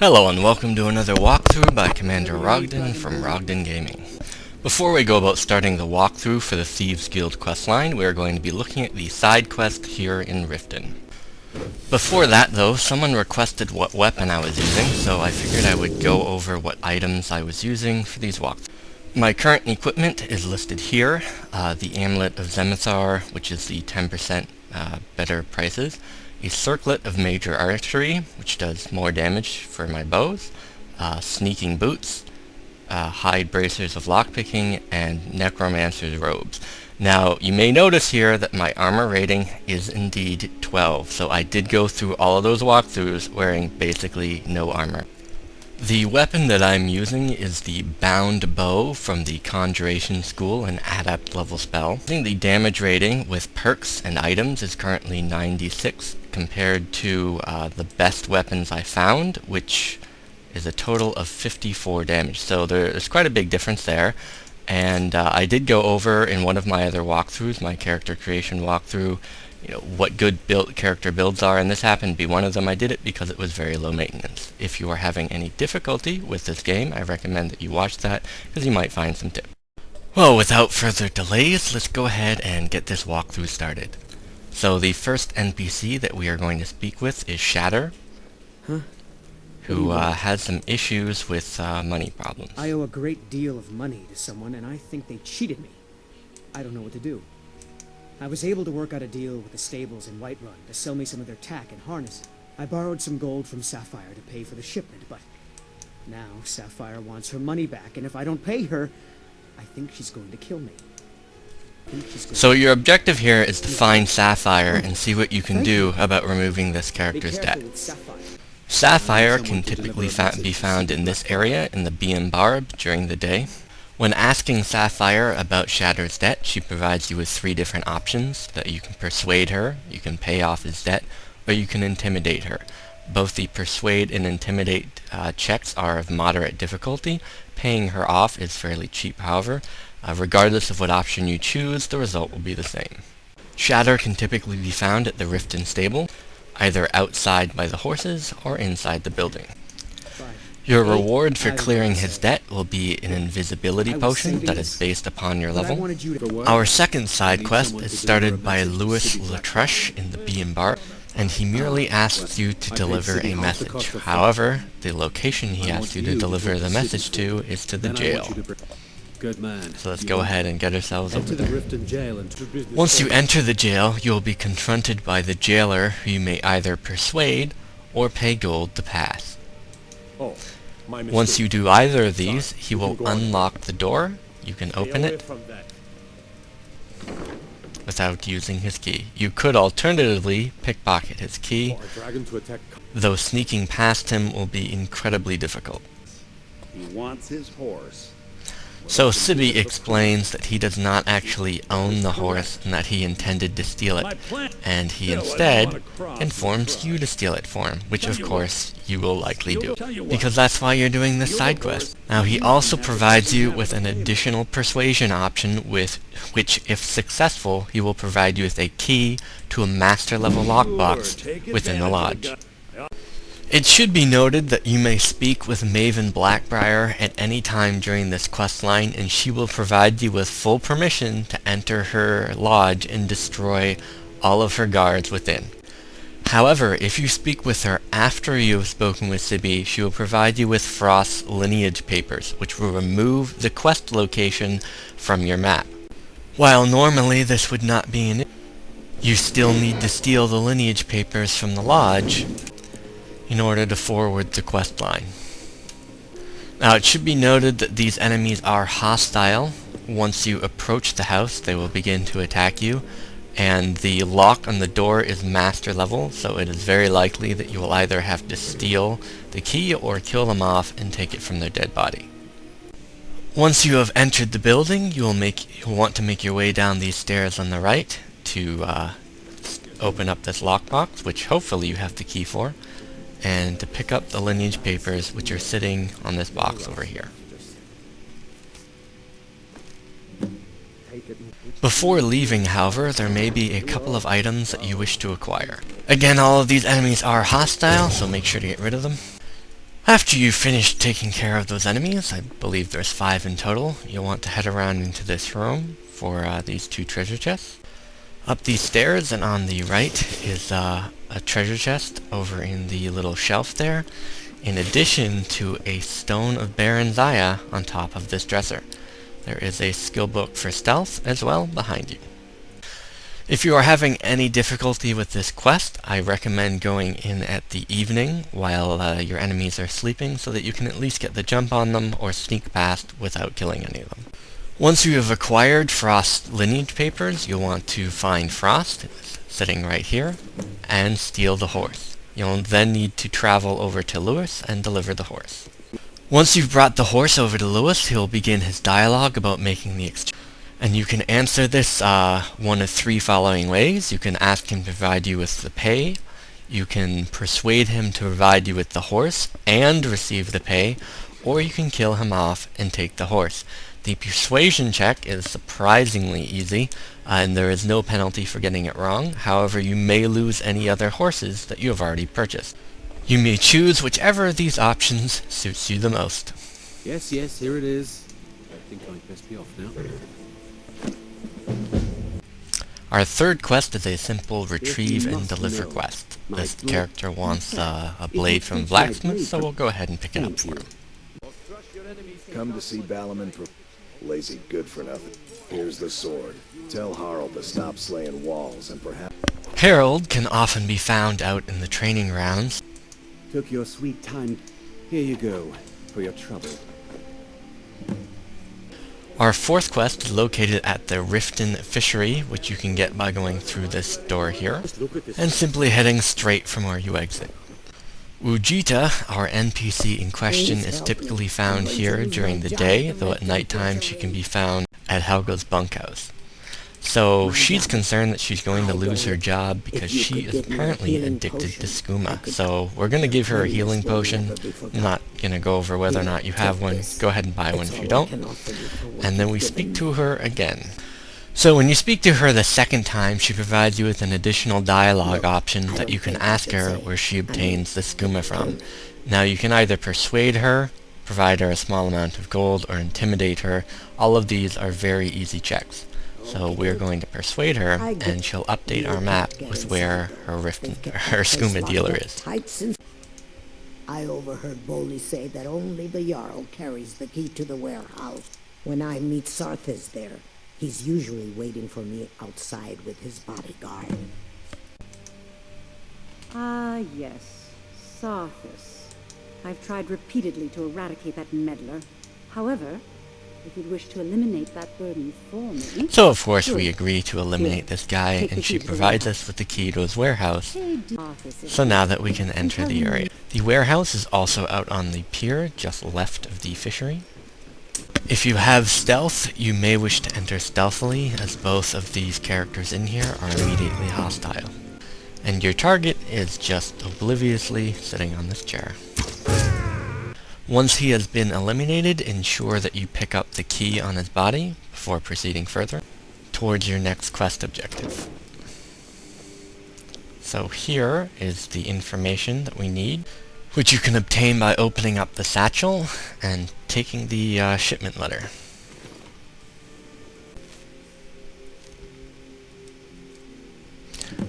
Hello and welcome to another walkthrough by Commander Rogden from Rogden Gaming. Before we go about starting the walkthrough for the Thieves Guild questline, we are going to be looking at the side quest here in Riften. Before that though, someone requested what weapon I was using, so I figured I would go over what items I was using for these walkthroughs. My current equipment is listed here, the Amulet of Mara, which is the 10% better prices, a Circlet of Major Archery, which does more damage for my bows, Sneaking Boots, Hide Bracers of Lockpicking, and Necromancer's Robes. Now, you may notice here that my armor rating is indeed 12, so I did go through all of those walkthroughs wearing basically no armor. The weapon that I'm using is the Bound Bow from the Conjuration School, an Adept level spell. I think the damage rating with perks and items is currently 96 compared to the best weapons I found, which is a total of 54 damage. So there's quite a big difference there. And I did go over in one of my other walkthroughs, my character creation walkthrough, what good character builds are, and this happened to be one of them. I did it because it was very low maintenance. If you are having any difficulty with this game, I recommend that you watch that, because you might find some tips. Well, without further delays, let's go ahead and get this walkthrough started. So the first NPC that we are going to speak with is Shatter, who has some issues with money problems. I owe a great deal of money to someone, and I think they cheated me. I don't know what to do. I was able to work out a deal with the stables in Whiterun to sell me some of their tack and harness. I borrowed some gold from Sapphire to pay for the shipment, but now Sapphire wants her money back, and if I don't pay her, I think she's going to kill me. So your objective here is to find Sapphire and see what you can do about removing this character's debt. Sapphire can typically be found in this area in the Beam Barb during the day. When asking Sapphire about Shatter's debt, she provides you with 3 different options: that you can persuade her, you can pay off his debt, or you can intimidate her. Both the persuade and intimidate checks are of moderate difficulty. Paying her off is fairly cheap, however. Regardless of what option you choose, the result will be the same. Shatter can typically be found at the Riften stable, either outside by the horses or inside the building. Your reward for clearing his debt will be an invisibility potion that is based upon your level. Our second side quest is started by Louis Latreche in the Beam Bar, and he merely asks you to deliver a message. However, the location he asks you to deliver the message to is to the jail. So let's go ahead and get ourselves over there. Once you enter the jail, you will be confronted by the jailer, who you may either persuade or pay gold to pass. Once you do either of these, he will unlock the door. You can open it without using his key. You could alternatively pickpocket his key, though sneaking past him will be incredibly difficult. He wants his horse. So Sibby explains that he does not actually own the horse and that he intended to steal it, and he instead informs you to steal it for him, which of course you will likely do, because that's why you're doing this side quest. Now he also provides you with an additional persuasion option, with which, if successful, he will provide you with a key to a master level lockbox within the lodge. It should be noted that you may speak with Maven Blackbriar at any time during this questline, and she will provide you with full permission to enter her lodge and destroy all of her guards within. However, if you speak with her after you have spoken with Sibby, she will provide you with Frost's Lineage papers, which will remove the quest location from your map. While normally this would not be an issue, you still need to steal the Lineage papers from the lodge in order to forward the quest line. Now it should be noted that these enemies are hostile. Once you approach the house, they will begin to attack you, and the lock on the door is master level, so it is very likely that you will either have to steal the key or kill them off and take it from their dead body. Once you have entered the building, you will want to make your way down these stairs on the right to open up this lockbox, which hopefully you have the key for, and to pick up the Lineage papers, which are sitting on this box over here. Before leaving, however, there may be a couple of items that you wish to acquire. Again, all of these enemies are hostile, so make sure to get rid of them. After you've finished taking care of those enemies, I believe there's 5 in total, you'll want to head around into this room for these 2 treasure chests. Up these stairs and on the right is a treasure chest over in the little shelf there, in addition to a stone of Barenziah on top of this dresser. There is a skill book for stealth as well behind you. If you are having any difficulty with this quest, I recommend going in at the evening while your enemies are sleeping so that you can at least get the jump on them or sneak past without killing any of them. Once you have acquired Frost lineage papers, you'll want to find Frost, it's sitting right here, and steal the horse. You'll then need to travel over to Lewis and deliver the horse. Once you've brought the horse over to Lewis, he'll begin his dialogue about making the exchange. And you can answer this one of 3 following ways. You can ask him to provide you with the pay, you can persuade him to provide you with the horse and receive the pay, or you can kill him off and take the horse. The persuasion check is surprisingly easy, and there is no penalty for getting it wrong. However, you may lose any other horses that you have already purchased. You may choose whichever of these options suits you the most. Yes, here it is. I think I'd best be off now. Our third quest is a simple retrieve and deliver quest. This character wants a blade from blacksmith, so we'll go ahead and pick it up for him. Come to see Ballerman for lazy good for nothing. Here's the sword. Tell Harald to stop slaying walls and perhaps... Harold can often be found out in the training grounds. Took your sweet time. Here you go, for your trouble. Our fourth quest is located at the Riften Fishery, which you can get by going through this door here, and simply heading straight from where you exit. Wujita, our NPC in question, is typically found here during the day, though at nighttime she can be found at Helga's bunkhouse. So she's concerned that she's going to lose her job because she is apparently addicted to skooma. So we're going to give her a healing potion. I'm not going to go over whether or not you have one. Go ahead and buy one if you don't. And then we speak to her again. So when you speak to her the second time, she provides you with an additional dialogue option that you can ask her where she obtains the skooma from. Now you can either persuade her, provide her a small amount of gold, or intimidate her. All of these are very easy checks. So we're going to persuade her, and she'll update our map with where her skooma dealer is. I overheard Boley say that only the Jarl carries the key to the warehouse. When I meet Sarthis there, he's usually waiting for me outside with his bodyguard. Ah, yes. Sarthis. I've tried repeatedly to eradicate that meddler. However, if you'd wish to eliminate that burden for me... So of course we agree to eliminate this guy, and she provides us with the key to his warehouse. So now that we can enter the area. The warehouse is also out on the pier, just left of the fishery. If you have stealth, you may wish to enter stealthily, as both of these characters in here are immediately hostile. And your target is just obliviously sitting on this chair. Once he has been eliminated, ensure that you pick up the key on his body before proceeding further towards your next quest objective. So here is the information that we need, which you can obtain by opening up the satchel and taking the shipment letter.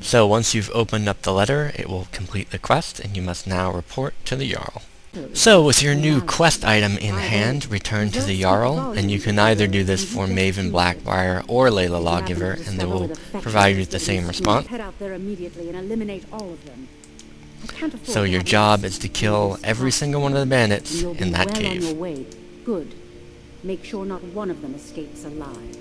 So once you've opened up the letter, it will complete the quest, and you must now report to the Jarl. So with your new quest item in hand, return to the Jarl, and you can either do this for Maven Blackbriar or Layla Lawgiver, and they will provide you with the same response. Head out there immediately and eliminate all of them. So your job is to kill every single one of the bandits in that cave. On your way. Good. Make sure not one of them escapes alive.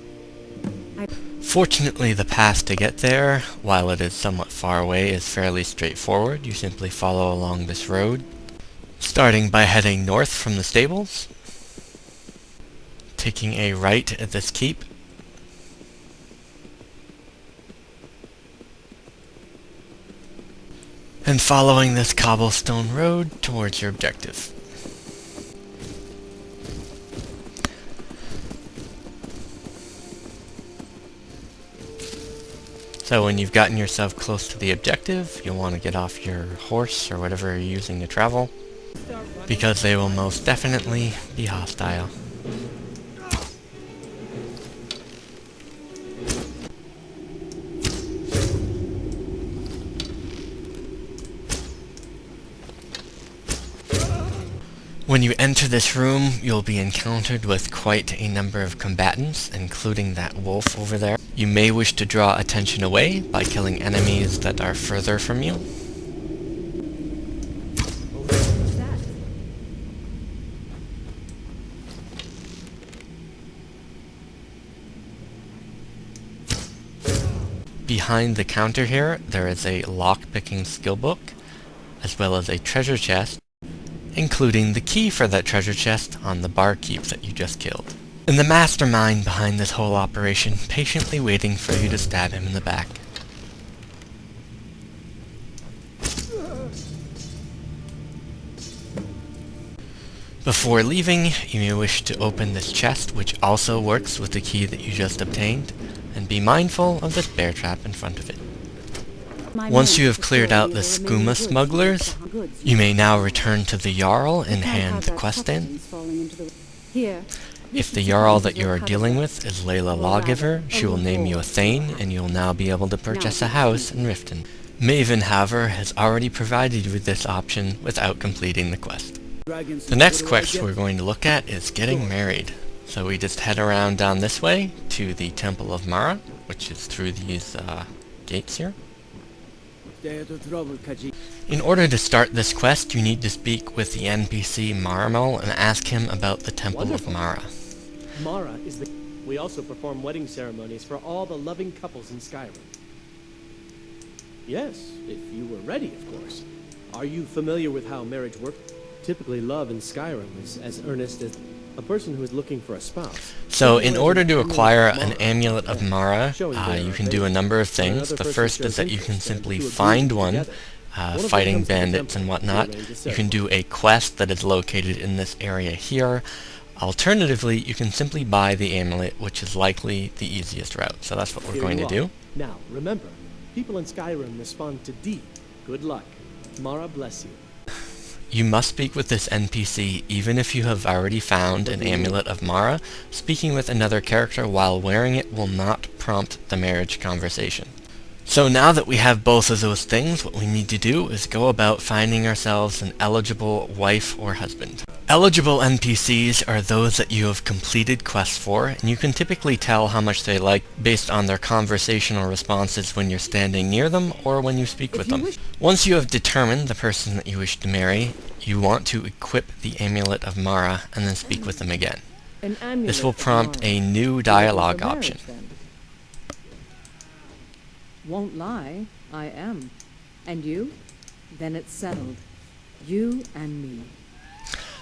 Fortunately, the path to get there, while it is somewhat far away, is fairly straightforward. You simply follow along this road, starting by heading north from the stables, taking a right at this keep, and following this cobblestone road towards your objective. So when you've gotten yourself close to the objective, you'll want to get off your horse or whatever you're using to travel, because they will most definitely be hostile. When you enter this room, you'll be encountered with quite a number of combatants, including that wolf over there. You may wish to draw attention away by killing enemies that are further from you. Behind the counter here, there is a lock-picking skill book, as well as a treasure chest, including the key for that treasure chest on the barkeep that you just killed. And the mastermind behind this whole operation, patiently waiting for you to stab him in the back. Before leaving, you may wish to open this chest, which also works with the key that you just obtained, and be mindful of this bear trap in front of it. Once you have cleared out the skooma smugglers, you may now return to the Jarl and hand the quest in. If the Jarl that you are dealing with is Layla Lawgiver, she will name you a Thane, and you will now be able to purchase a house in Riften. Maven, however, has already provided you with this option without completing the quest. The next quest we're going to look at is getting married. So we just head around down this way to the Temple of Mara, which is through these gates here. In order to start this quest, you need to speak with the NPC Marmal and ask him about the Temple of Mara. Mara is the... We also perform wedding ceremonies for all the loving couples in Skyrim. Yes, if you were ready, of course. Are you familiar with how marriage works? Typically, love in Skyrim is as earnest as a person who is looking for a spouse. So in order to acquire an Amulet of Mara, you can do a number of things. The first is that you can simply find one, fighting bandits and whatnot. You can do a quest that is located in this area here. Alternatively, you can simply buy the amulet, which is likely the easiest route. So that's what we're going to do. Now, remember, people in Skyrim respond to D. Good luck. Mara bless you. You must speak with this NPC even if you have already found an Amulet of Mara. Speaking with another character while wearing it will not prompt the marriage conversation. So now that we have both of those things, what we need to do is go about finding ourselves an eligible wife or husband. Eligible NPCs are those that you have completed quests for, and you can typically tell how much they like based on their conversational responses when you're standing near them or when you speak with them. Once you have determined the person that you wish to marry, you want to equip the Amulet of Mara and then speak with them again. This will prompt a new dialogue option. Won't lie, I am. And you? Then it's settled. You and me.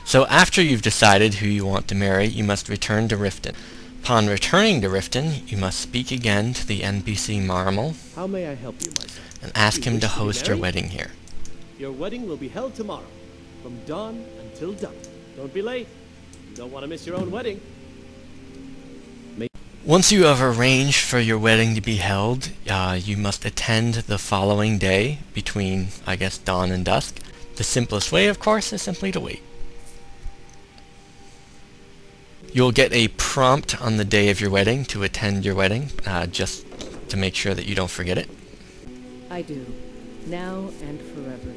So after you've decided who you want to marry, you must return to Riften. Upon returning to Riften, you must speak again to the NPC Marmal. How may I help you, my son? And ask him to host your wedding here. Your wedding will be held tomorrow, from dawn until dusk. Don't be late. You don't want to miss your own wedding. Once you have arranged for your wedding to be held, you must attend the following day between, I guess, dawn and dusk. The simplest way, of course, is simply to wait. You'll get a prompt on the day of your wedding to attend your wedding, just to make sure that you don't forget it. I do. Now and forever.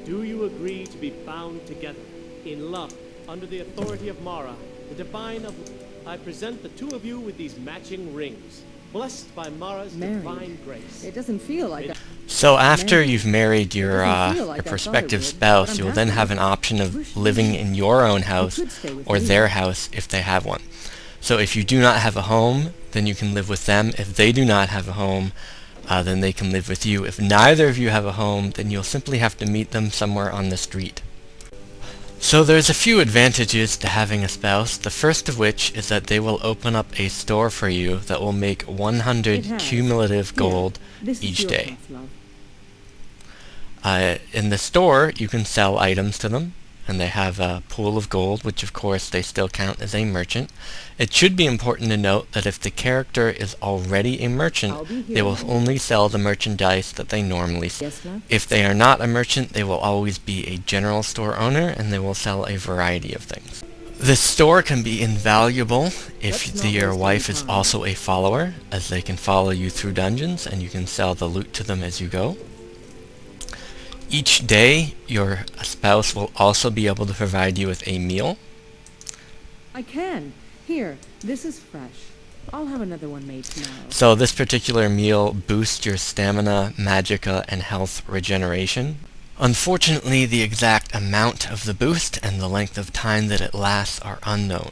Do you agree to be bound together in love under the authority of Mara, the divine of... I present the two of you with these matching rings, blessed by Mara's divine grace. It doesn't feel like that. So after you've married your prospective spouse, you'll then have an option of living in your own house or their house if they have one. So if you do not have a home, then you can live with them. If they do not have a home, then they can live with you. If neither of you have a home, then you'll simply have to meet them somewhere on the street. So there's a few advantages to having a spouse, the first of which is that they will open up a store for you that will make 100 cumulative gold each day. In the store, you can sell items to them, and they have a pool of gold, which of course they still count as a merchant. It should be important to note that if the character is already a merchant, they will only sell the merchandise that they normally sell. Yes, love? If they are not a merchant, they will always be a general store owner, and they will sell a variety of things. This store can be invaluable if your wife is also a follower, as they can follow you through dungeons, and you can sell the loot to them as you go. Each day, your spouse will also be able to provide you with a meal. I can. Here, this is fresh. I'll have another one made tomorrow. So this particular meal boosts your stamina, magicka, and health regeneration. Unfortunately, the exact amount of the boost and the length of time that it lasts are unknown.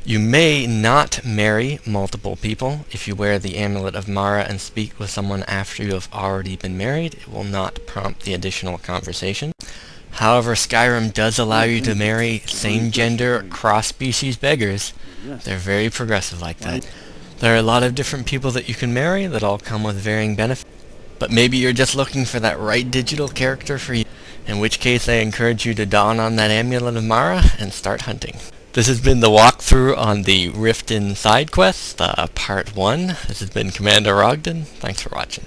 You may not marry multiple people. If you wear the Amulet of Mara and speak with someone after you have already been married, it will not prompt the additional conversation. However, Skyrim does allow you to marry same-gender, cross-species beggars. They're very progressive like that. There are a lot of different people that you can marry that all come with varying benefits. But maybe you're just looking for that right digital character for you, in which case I encourage you to don on that Amulet of Mara and start hunting. This has been the walkthrough on the Riften Sidequests, Part 1. This has been Commander Rogden. Thanks for watching.